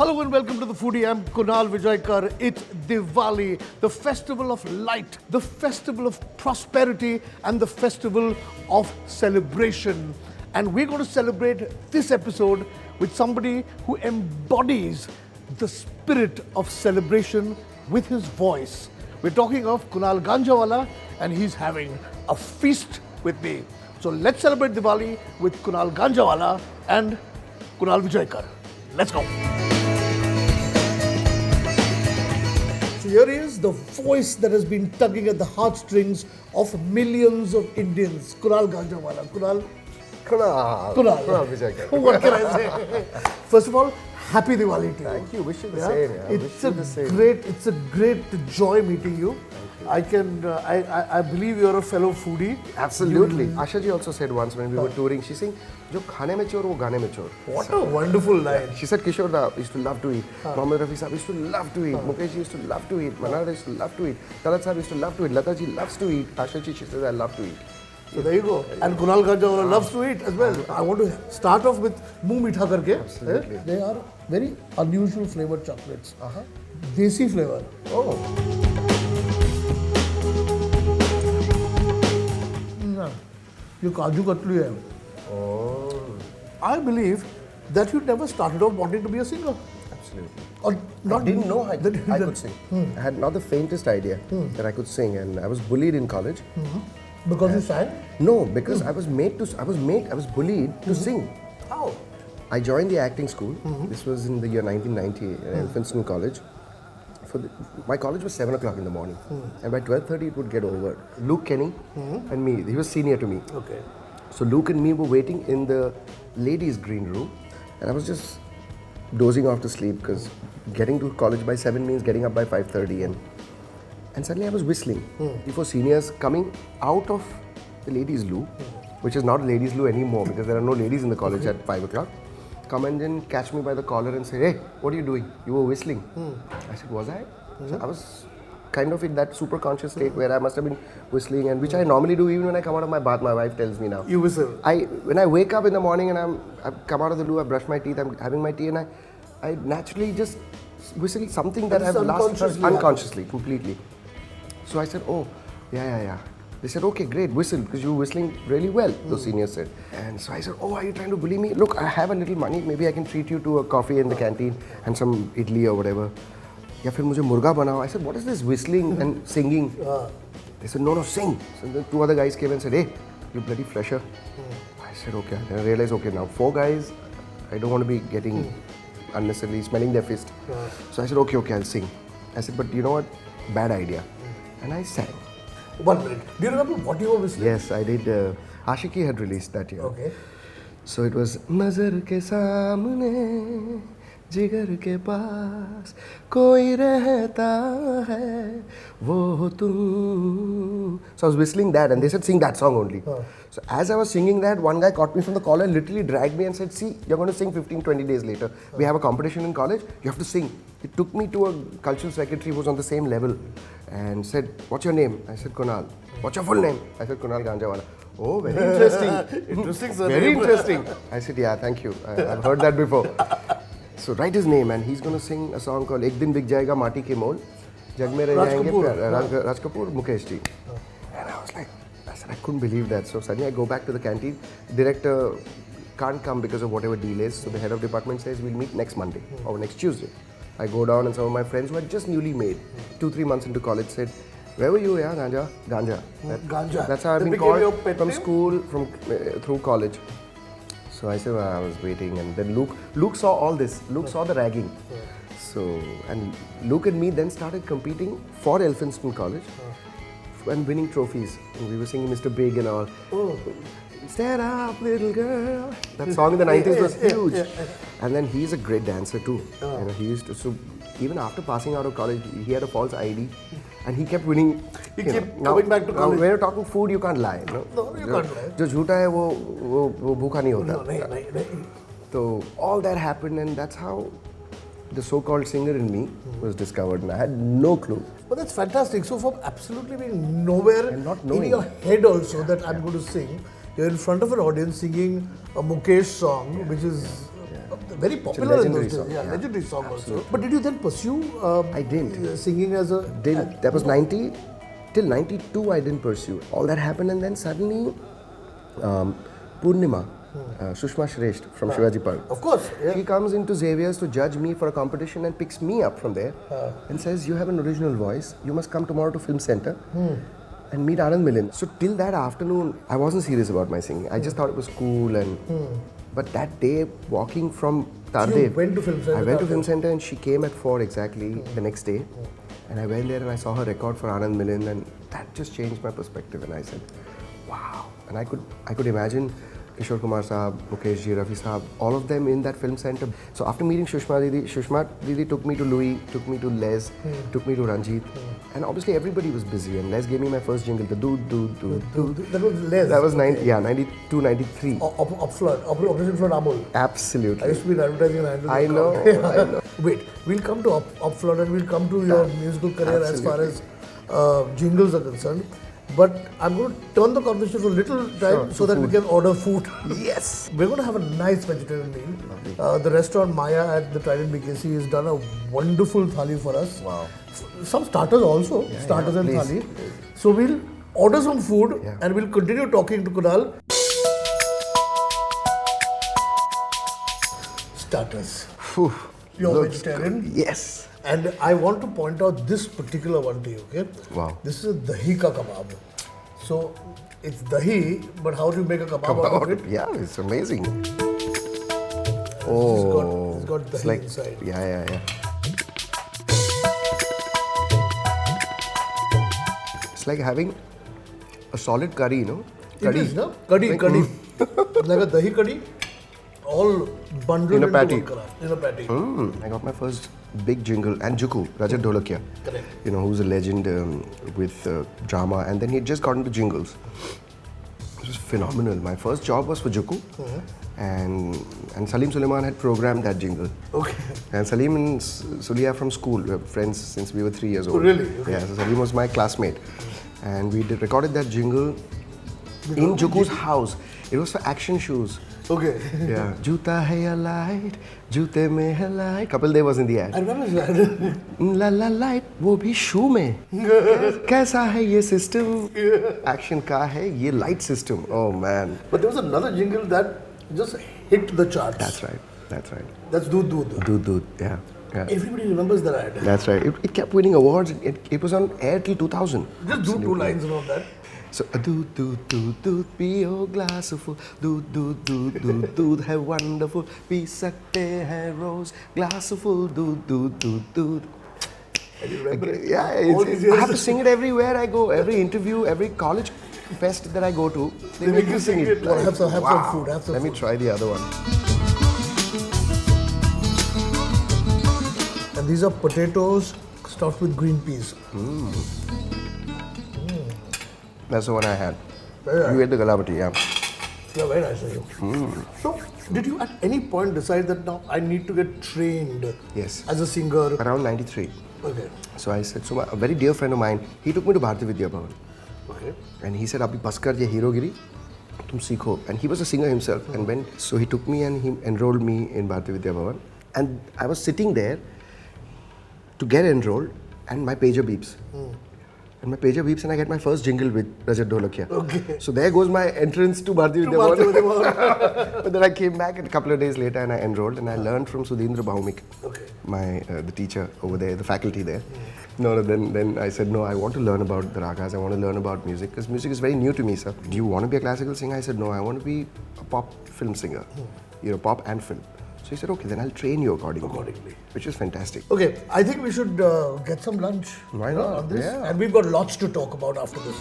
Hello and welcome to the Foodie. I'm Kunal Vijaykar. It's Diwali, the festival of light, the festival of prosperity, and the festival of celebration. And we're going to celebrate this episode with somebody who embodies the spirit of celebration with his voice. We're talking of Kunal Ganjawala, and he's having a feast with me. So let's celebrate Diwali with Kunal Ganjawala and Kunal Vijaykar. Let's go. So here is the voice that has been tugging at the heartstrings of millions of Indians. Kunal Ganjawala. Kunal Vijaykar. What can I say? First of all, happy Diwali to you. Thank you. Wish you the same. Yeah. It's a great joy meeting you. I believe you're a fellow foodie. Absolutely. Asha ji also said once when we were touring, she sang, "Jo khane mein chor, wo gaane mein chor." What a wonderful line. She said Kishore Da used to love to eat. Mohammed Rafi Saab used to love to eat. Mukesh ji used to love to eat. Manara used to love to eat. Talat Saab used to love to eat. Lata ji loves to eat. Asha ji, she says, I love to eat. So there you go. And Kunal Ganjawala loves to eat as well. I want to start off with Muh Meetha Karke. Absolutely. They are very unusual flavored chocolates. Desi flavor. Oh. ये काजू कतली है. Oh. I believe that you never started off wanting to be a singer. Absolutely. Or not. I didn't know I could sing. I had not the faintest idea that I could sing, and I was bullied in college. Because you sang? No, because I was bullied to sing. How? I joined the acting school. This was in the year 1990 at Elphinstone College. My college was 7 o'clock in the morning, and by 12:30 it would get over. Luke Kenny and me, he was senior to me. Okay. So Luke and me were waiting in the ladies' green room, and I was just dozing off to sleep because getting to college by 7 means getting up by 5:30, and suddenly I was whistling before seniors coming out of the ladies' loo, which is not a ladies' loo anymore because there are no ladies in the college at 5 o'clock. Come and then catch me by the collar and say, "Hey, what are you doing? You were whistling." I said, "Was I?" So I was kind of in that super conscious state where I must have been whistling, and which I normally do even when I come out of my bath. My wife tells me now. You whistle. When I wake up in the morning and I've come out of the loo, I brush my teeth, I'm having my tea, and I naturally just whistle something that I've unconsciously, completely. So I said, "Oh, yeah. They said, "Okay, great, whistle, because you were whistling really well," those seniors said. And so I said, "Oh, are you trying to bully me? Look, I have a little money, maybe I can treat you to a coffee in the canteen and some idli or whatever. Ya fir mujhe murga banao." I said, "What is this whistling and singing?" They said, No, sing." So the 2 other guys came and said, "Hey, you bloody fresher." I said, "Okay." Then I realized, okay, now 4 guys, I don't want to be getting unnecessarily smelling their fist. So I said, okay, I'll sing. I said, "But you know what? Bad idea." And I sang. 1 minute. Do you remember what you were whistling? Yes, I did. Ashiki had released that year. Okay. So it was Nazar ke saamne, jigar ke paas, koi rehta hai, wo tum. So I was whistling that, and they said sing that song only. So as I was singing that, one guy caught me from the collar and literally dragged me and said, "See, you're going to sing 15-20 days later. We have a competition in college. You have to sing." He took me to a cultural secretary who was on the same level and said, "What's your name?" I said, "Kunal." "What's your full name?" I said, "Kunal Ganjawala." "Oh, very interesting." Interesting, sir. Very interesting. I said, "Yeah, thank you. I've heard that before." So write his name, and he's going to sing a song called "Ek Din Bik Jayega Mati Ke Mol." Jag mein reh jayenge Raj Kapoor, Mukesh ji. And I was like, I couldn't believe that. So suddenly I go back to the canteen. Director can't come because of whatever delays. So the head of department says, "We'll meet next Monday or next Tuesday." I go down, and some of my friends who had just newly made 2-3 months into college said, "Where were you? Yeah, Ganja." Ganja. That's how I've been called from school, through college. So I said, "Well, I was waiting," and then Luke saw all this. Luke saw the ragging. So, and Luke and me then started competing for Elphinstone College and winning trophies. And we were singing Mr. Big and all. "Stand up, little girl." That song in the 90s was huge. And then he's a great dancer too. You know, he used to. So even after passing out of college, he had a false ID, and he kept winning. He kept coming back to college. When you're talking food, you can't lie. No, you can't lie. जो झूठा है वो भूखा नहीं होता. नहीं. So all that happened, and that's how the so-called singer in me was discovered, and I had no clue. But that's fantastic. So from absolutely being nowhere And not in knowing. your head also that I'm going to sing, you're in front of an audience singing a Mukesh song, which is very popular in those legendary days. song, Yeah, yeah. legendary song also. But did you then pursue I didn't. singing as a... That was 90, till 92 I didn't pursue. All that happened and then suddenly Purnima, Sushma Shresht from Shivaji Park. Of course, yeah. She comes into Xavier's to judge me for a competition and picks me up from there and says, you have an original voice, you must come tomorrow to Film Center and meet Anand Milind. So till that afternoon, I wasn't serious about my singing. I just thought it was cool and... But that day, walking from Tardev... You went to Film Center? I went to Film Center and she came at 4 exactly the next day. And I went there and I saw her record for Anand Milind and that just changed my perspective and I said, wow. And I could imagine Kishore Kumar Saab, Mukesh Ji, Rafi Saab, all of them in that film center. So after meeting Shushma Didi took me to Louis, took me to Les, took me to Ranjit. And obviously everybody was busy and Les gave me my first jingle, the Dood Dood Dood Dood. That was Les. That was 92, 93. Operation Flood Amul. Absolutely. I used to be in advertising and handle I know, I know. Wait, we'll come to Up Flood and we'll come to your musical career as far as jingles are concerned. But I'm going to turn the conversation for a little time so that we can order food. Yes. We're going to have a nice vegetarian meal. The restaurant Maya at the Trident BKC has done a wonderful thali for us. Wow. Some starters also, starters and please. thali. So we'll order some food and we'll continue talking to Kunal. Starters. Whew. You're Looks vegetarian? good. Yes. And I want to point out this particular one to you, okay? Wow. This is a dahi ka kebab. So it's dahi, but how do you make a kebab out of it? Yeah, it's amazing. It's Oh, got dahi like, inside. Yeah. It's like having a solid curry, you know? It is, no? Kadhi. Like a dahi kadhi, all bundled In a into patty. one karan, in a patty. I got my first big jingle and Juku, Rajat Dholakia. Correct. You know, who's a legend with drama, and then he had just got into jingles. It was phenomenal. My first job was for Juku, and Salim Suleiman had programmed that jingle. Okay. And Salim and Sulia from school, we were friends since we were 3 years old. Oh, really? Okay. Yeah, so Salim was my classmate. And we recorded that jingle in Juku's house. It was for action shoes. Okay. Yeah. Juta hai ya light, jute mein hai light. Kapil Dev was in the ad. And when was that? La la light, wo bhi shoe mein. Kaisa hai ye system? Action ka hai ye light system. Oh man. But there was another jingle that just hit the charts. That's right. That's right. That's Dood Dood. Dood. Yeah. Everybody remembers that ad. That's right. It kept winning awards. It was on air till 2000. Just do two lines and all that. So, dood, पियो glass full. Dood है wonderful. P सकते हैं rose glass full. Dood. Yeah, I have to sing it everywhere I go. Every interview, every college fest that I go to, they make me sing it. Well, have some food. Let me try the other one. And these are potatoes stuffed with green peas. That's the one I had. Very nice. You ate the galabati, yeah. Yeah, very nice of you. So, did you at any point decide that now I need to get trained Yes. as a singer? Around 93. Okay. So I said, so a very dear friend of mine, he took me to Bharati Vidya Bhavan. Okay. And he said, Abhi baskar ye herogiri, tum sikho. And he was a singer himself. And so he took me and he enrolled me in Bharati Vidya Bhavan. And I was sitting there to get enrolled and my pager beeps. And my pager beeps and I get my first jingle with Rajat Dholakia. Okay. So there goes my entrance to Bharati Vidya Bhavan. But then I came back a couple of days later and I enrolled and I learned from Sudhindra Bhaumik, the teacher over there, the faculty there. Then I said, no, I want to learn about the ragas, I want to learn about music, because music is very new to me, sir. Do you want to be a classical singer? I said, no, I want to be a pop film singer, pop and film. So he said, okay, then I'll train you accordingly. Which is fantastic. Okay, I think we should get some lunch. Why not? On this. Yeah. And we've got lots to talk about after this.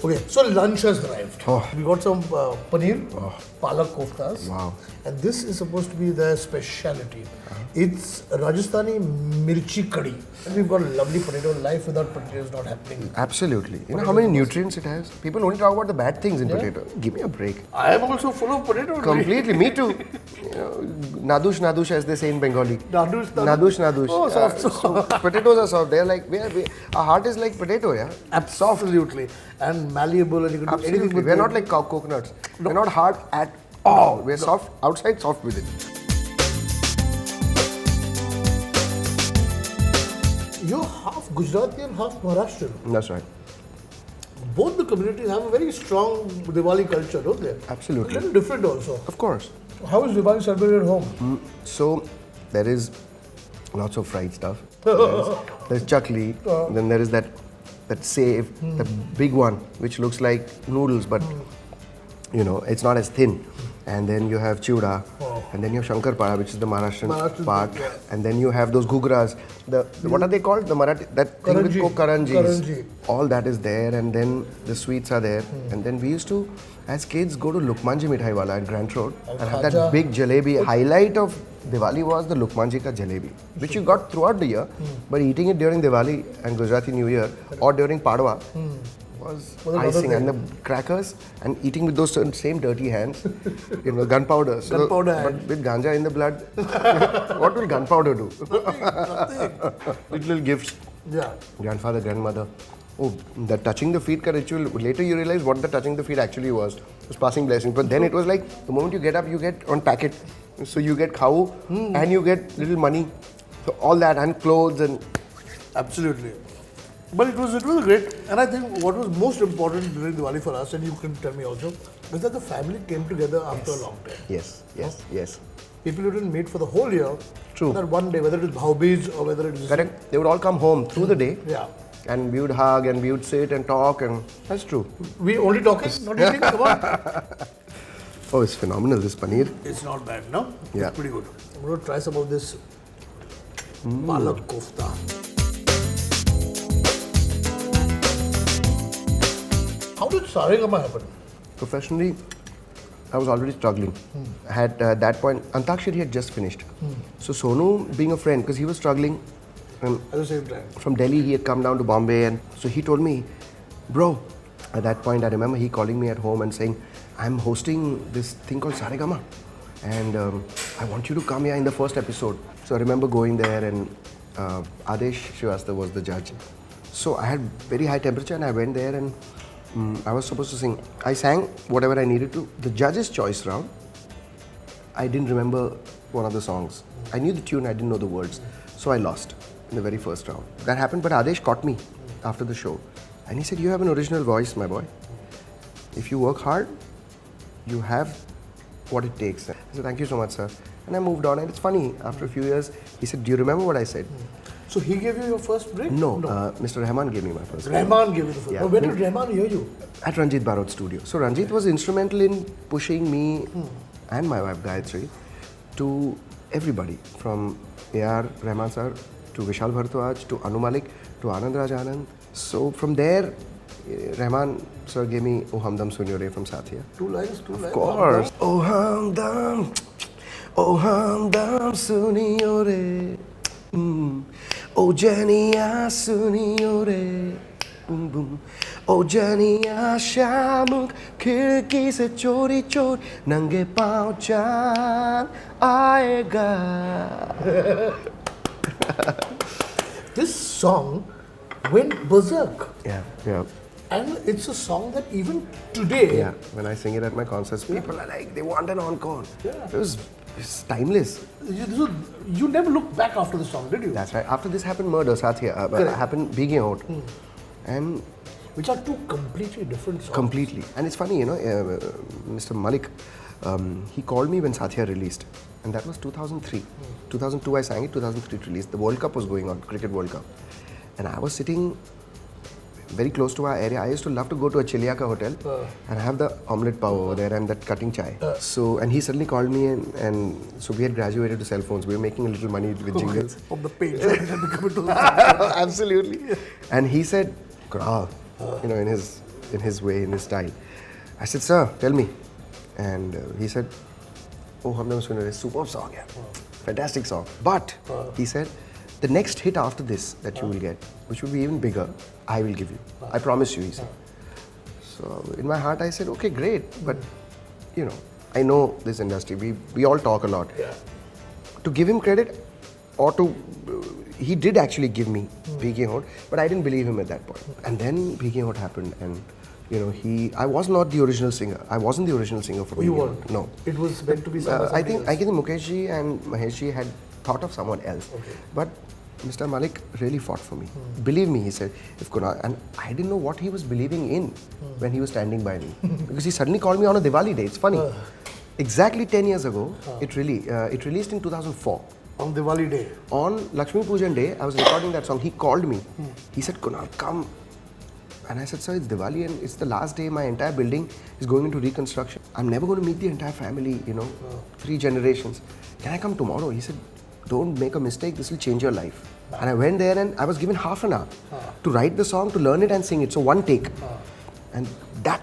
Okay, So lunch has arrived. Oh. We got some paneer, palak koftas. Wow. And this is supposed to be their speciality. It's Rajasthani mirchi curry. And we've got a lovely potato. Life without potato is not happening. Absolutely. You know how many nutrients it has? People only talk about the bad things in potato. Give me a break. I am also full of potato. Completely, me too. You know, nadush nadush as they say in Bengali. Nadush, Nadush nadush. Oh, soft, So potatoes are soft. They're like, our heart is like potato, yeah? Absolutely. And malleable and you can do anything Absolutely. with We're it. not like coconuts. We're not hard at all. We're soft outside, soft within. You're half Gujarati and half Maharashtrian. That's right. Both the communities have a very strong Diwali culture, don't they? Absolutely. A little different also. Of course. How is Diwali celebrated at home? So there is lots of fried stuff. There's chakli. Then there is that save, the big one, which looks like noodles, but you know it's not as thin. And then you have chiuda, and then you have Shankarpara, which is the Maharashtrian part, and then you have those gugras. What are they called? The Marathi that thing with karanjis. All that is there, and then the sweets are there. And then we used to, as kids, go to Lukmanji Mithai Wala at Grant Road and have that big jalebi. Highlight of Diwali was the Lukmanji ka jalebi, which you got throughout the year, but eating it during Diwali and Gujarati New Year or during Padwa was icing. And the crackers and eating with those same dirty hands, you know, gunpowder. So Gunpowder but with ganja in the blood, what will gunpowder do? Nothing. Little gifts. Yeah. Grandfather, grandmother. Oh, the touching the feet ka ritual. Later you realize what the touching the feet actually was. It was passing blessings. But then it was like the moment you get up, you get on packet. So you get cow and you get little money. So all that and clothes and Absolutely. But it was great. And I think what was most important during Diwali for us, and you can tell me also, is that the family came together after a long time. yes. People who didn't meet for the whole year. True. That one day, whether it is Bhaubij or whether it is... Correct. They would all come home through the day. Yeah. And we would hug and we would sit and talk and that's true. We only talking, not eating. Come on. Oh, it's phenomenal, this paneer. It's not bad, no? Yeah. It's pretty good. I'm going to try some of this palak kofta. How did Saregama happen? Professionally, I was already struggling. I had at that point, Antakshari had just finished. So Sonu, being a friend, because he was struggling, and At the same time. from Delhi he had come down to Bombay, and so he told me, bro, at that point I remember he calling me at home and saying, I'm hosting this thing called Saregama, and I want you to come here in the first episode. So I remember going there, and Adesh Srivastava was the judge. So I had very high temperature and I went there and I was supposed to sing. I sang whatever I needed to. The judge's choice round, I didn't remember one of the songs. I knew the tune, I didn't know the words. So I lost in the very first round. That happened, but Adesh caught me after the show. And he said, you have an original voice, my boy. If you work hard, you have what it takes. I said, thank you so much, sir. And I moved on. And it's funny, after a few years, he said, do you remember what I said? So he gave you your first break? No, Mr. Rahman gave me my first break. Rahman gave you the first. Yeah. Now, when did Rahman hear you? At Ranjit Barot's studio. So Ranjit was instrumental in pushing me and my wife Gayatri to everybody, from A.R. Rahman sir to Vishal Bharadwaj to Anu Malik to Anand Raj Anand. So from there, Rahman sir gave me Oh Hamdam Sunyo Re from Sathiya. Two lines. Of course. Oh Hamdam Sunyo Re. Oh Janiya Sunyo Re. Boom boom. ओ जनिया शाम खिड़की से चोरी चोर नंगे पाँव चांद आएगा. This song went berserk. Yeah. And it's a song that even today, Yeah. When I sing it at my concerts, people are like, they want an encore. Yeah. It's timeless. you never looked back after the song, did you? That's right. After this happened Murder, Sathiya, happened Bhige Hoot. And Which are two completely different songs. completely. And it's funny, you know, Mr. Malik, he called me when Sathiya released. And that was 2003. 2002 I sang it, 2003 it released. The World Cup was going on, Cricket World Cup. And I was sitting very close to our area. I used to love to go to a Chiliaka hotel and have the omelette pav over there and that cutting chai. And he suddenly called me and so we had graduated to cell phones. We were making a little money with jingles. Of the page. It had become into the Absolutely. And he said, Kunal, you know, in his in his way, in his style. I said, sir, tell me. And he said, oh, humne suna hai, superb song, yeah. Fantastic song. But, he said, the next hit after this that you will get, which will be even bigger, I will give you. I promise you, he said. So, in my heart, I said, okay, great. But, you know, I know this industry. We all talk a lot. Yeah. To give him credit, or to, he did actually give me BK Hot, but I didn't believe him at that point. And then BK Hot happened, and you know, I was not the original singer. I wasn't the original singer for You BK weren't? Hot. No. It was meant to be someone I think else. Mukesh ji and Mahesh ji had thought of someone else. Okay. But Mr. Malik really fought for me. Believe me, he said, if Kunal, and I didn't know what he was believing in when he was standing by me. Because he suddenly called me on a Diwali day. It's funny. Exactly 10 years ago, it released in 2004. On Diwali day. On Lakshmi Pujan day, I was recording that song. He called me. He said, Kunal, come. And I said, sir, it's Diwali and it's the last day. My entire building is going into reconstruction. I'm never going to meet the entire family, you know, 3 generations. Can I come tomorrow? He said, don't make a mistake. This will change your life. And I went there and I was given half an hour to write the song, to learn it and sing it. So one take. And that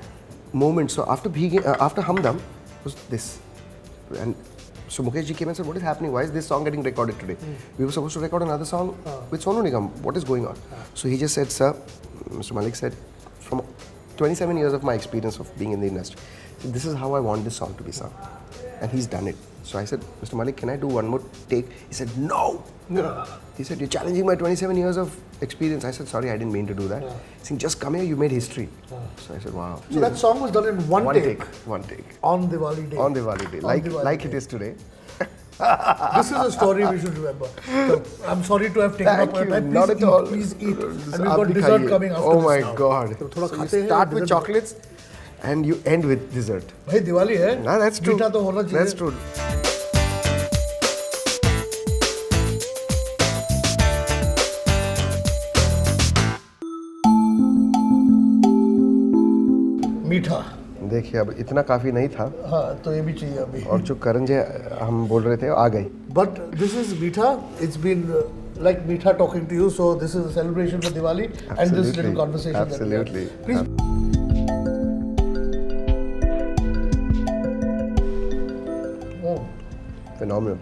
moment, so after Hamdam was this. And so Mukesh ji came and said, what is happening? Why is this song getting recorded today? We were supposed to record another song with Sonu Nigam. What is going on? So he just said, sir, Mr. Malik said, from 27 years of my experience of being in the industry, this is how I want this song to be sung. And he's done it. So I said, Mr. Malik, can I do one more take? He said, no. He said, you're challenging my 27 years of experience. I said, sorry, I didn't mean to do that. He said, just come here, you made history. So I said, wow. So that song was done in one take. One take. On Diwali day. On Diwali day. Like it is today. This is a story we should remember. So, I'm sorry to have taken up your time. Not at all. Please eat. This And we've got dessert coming after oh this my now. God. So, थोड़ा So खाते you हैं, start with dessert- chocolates and you end with dessert. भाई दिवाली है. Nah, that's true. मीठा तो होना चाहिए. That's true. मीठा. देखिए अब इतना काफी नहीं था हाँ तो ये भी चाहिए अभी. और जो करण जी हम बोल रहे थे आ गई. But this is Meetha. It's been like Meetha talking to you. So this is a celebration for Diwali and this little conversation Absolutely. that we had. Please. Oh, Phenomenal.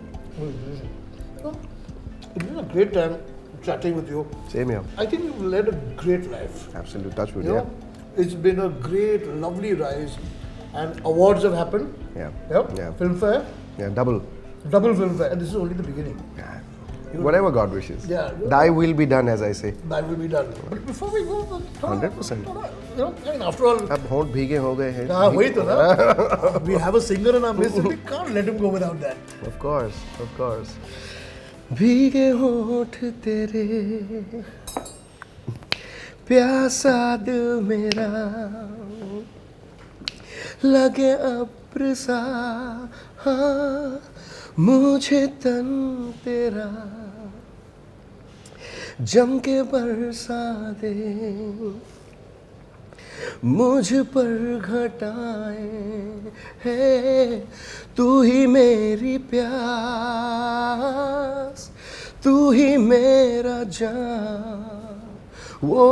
it's been a great time chatting with you. Same here. I think you've led a great life. Absolute touch with You know, it's been a great, lovely rise, and awards have happened. Yeah. Yeah. Filmfare, Yeah. Double. double Filmfare, and this is only the beginning. Yeah. Whatever God wishes. Yeah. Thy will be done, as I say. That will be done. But before we go, 100%. You know, I mean, after all, अब होंठ भीगे हो गए हैं. हाँ वही तो ना. We have a singer in our midst, and we can't let him go without that. Of course, of course. भीगे होठ तेरे प्यासा दिल मेरा लगे अब्र सा हाँ मुझे तन तेरा जम के बरसा दे मुझ पर घटाए है तू ही मेरी प्यास तू ही मेरा जान वो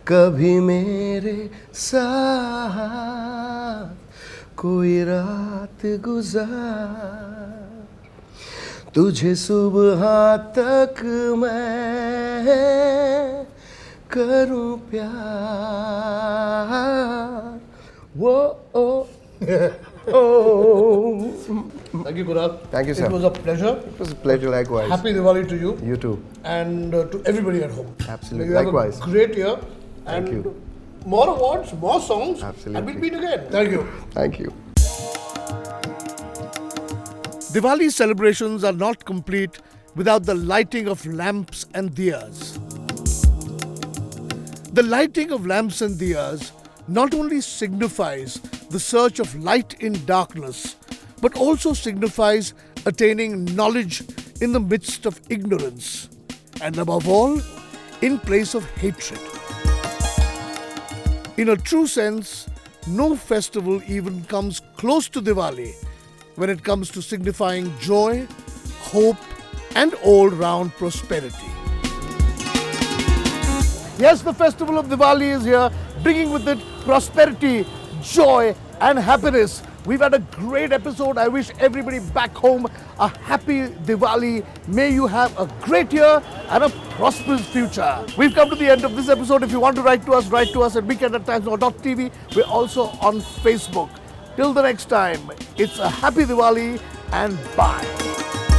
कभी मेरे साथ कोई रात गुजार तुझे सुबह तक मैं करूं प्यार वो Thank you, Kunal. Thank you, sir. It was a pleasure. It was a pleasure, likewise. Happy Diwali to you You too. and to everybody at home. Absolutely. May you have Likewise. a great year. Thank and you. More awards, more songs. Absolutely. And we'll meet again. Thank you. Thank you. Diwali celebrations are not complete without the lighting of lamps and diyas. The lighting of lamps and diyas not only signifies the search of light in darkness, but also signifies attaining knowledge in the midst of ignorance, and above all, in place of hatred. In a true sense, no festival even comes close to Diwali when it comes to signifying joy, hope, and all-round prosperity. Yes, the festival of Diwali is here. bringing with it prosperity, joy, and happiness. We've had a great episode. I wish everybody back home a happy Diwali. May you have a great year and a prosperous future. We've come to the end of this episode. If you want to write to us at weekend@timesnow.tv. We're also on Facebook. Till the next time, it's a happy Diwali and bye.